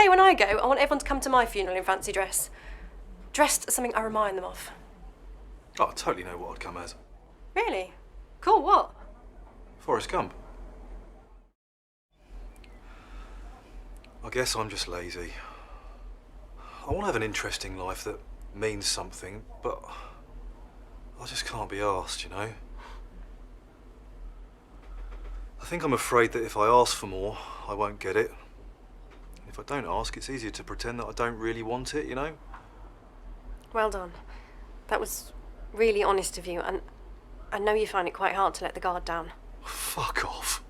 tell you, when I go, I want everyone to come to my funeral in fancy dress. Dressed as something I remind them of. Oh, I totally know what I'd come as. Really? Cool, what? Forrest Gump. I guess I'm just lazy. I want to have an interesting life that means something, but I just can't be arsed, you know? I think I'm afraid that if I ask for more, I won't get it. And if I don't ask, it's easier to pretend that I don't really want it, you know? Well done. That was really honest of you, and I know you find it quite hard to let the guard down. Fuck off.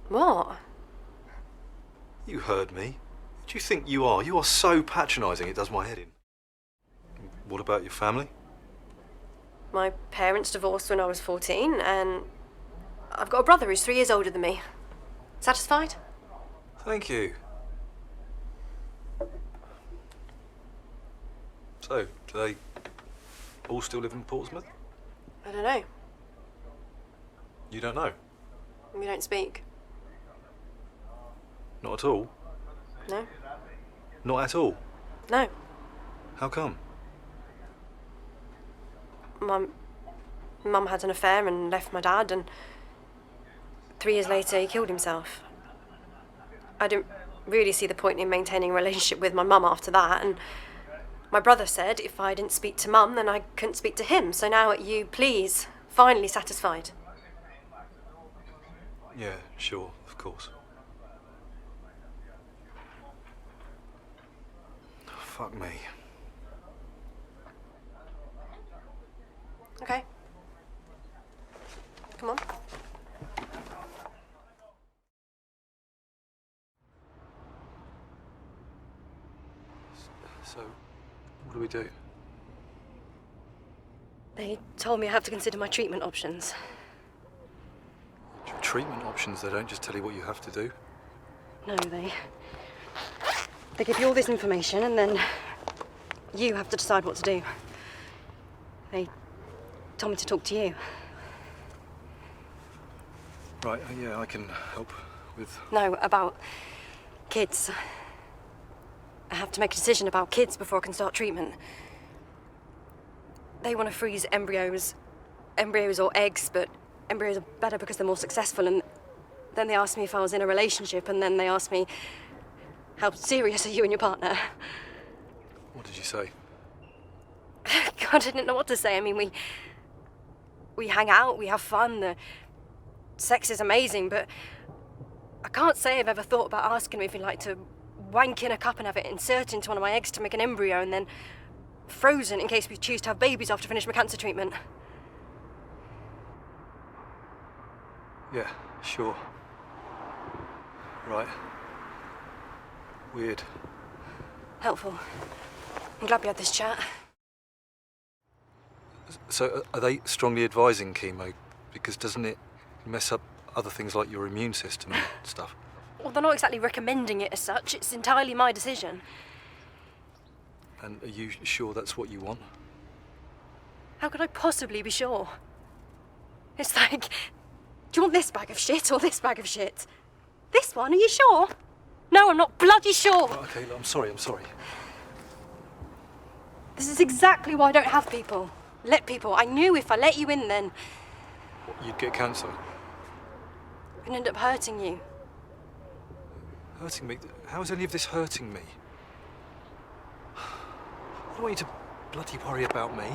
What? You heard me. Who do you think you are? You are so patronising, it does my head in. What about your family? My parents divorced when I was 14, and I've got a brother who's 3 years older than me. Satisfied? Thank you. So, do they all still live in Portsmouth? I don't know. You don't know? We don't speak. Not at all? No. Not at all? No. How come? My mum had an affair and left my dad, and 3 years later he killed himself. I didn't really see the point in maintaining a relationship with my mum after that, and my brother said if I didn't speak to Mum, then I couldn't speak to him. So now are you, please, finally satisfied? Yeah, sure, of course. Fuck me. Okay. Come on. So, what do we do? They told me I have to consider my treatment options. Treatment options, they don't just tell you what you have to do. No, they give you all this information and then you have to decide what to do. They told me to talk to you. Right, yeah, I can help with... No, about kids. I have to make a decision about kids before I can start treatment. They want to freeze embryos or eggs, but embryos are better because they're more successful. And then they asked me if I was in a relationship, and then they asked me, how serious are you and your partner? What did you say? God, I didn't know what to say. I mean, we hang out, we have fun, the sex is amazing, but I can't say I've ever thought about asking him if he'd like to wank in a cup and have it inserted into one of my eggs to make an embryo and then frozen in case we choose to have babies after finish my cancer treatment. Yeah, sure. Right. Weird. Helpful. I'm glad we had this chat. So, are they strongly advising chemo? Because doesn't it mess up other things like your immune system and stuff? Well, they're not exactly recommending it as such. It's entirely my decision. And are you sure that's what you want? How could I possibly be sure? It's like, do you want this bag of shit or this bag of shit? This one, are you sure? No, I'm not bloody sure. Oh, okay, I'm sorry. This is exactly why I don't have people. Let people. I knew if I let you in, then You'd get cancer. I could end up hurting you. Hurting me? How is any of this hurting me? I don't want you to bloody worry about me.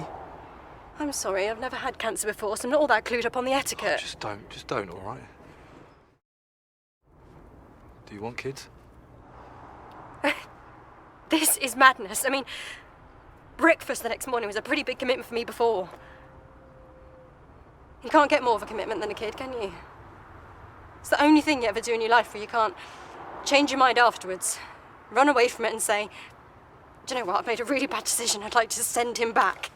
I'm sorry, I've never had cancer before, so I'm not all that clued up on the etiquette. Oh, just don't, all right? Do you want kids? This is madness. I mean, breakfast the next morning was a pretty big commitment for me before. You can't get more of a commitment than a kid, can you? It's the only thing you ever do in your life where you can't change your mind afterwards, run away from it and say, do you know what, I've made a really bad decision, I'd like to send him back.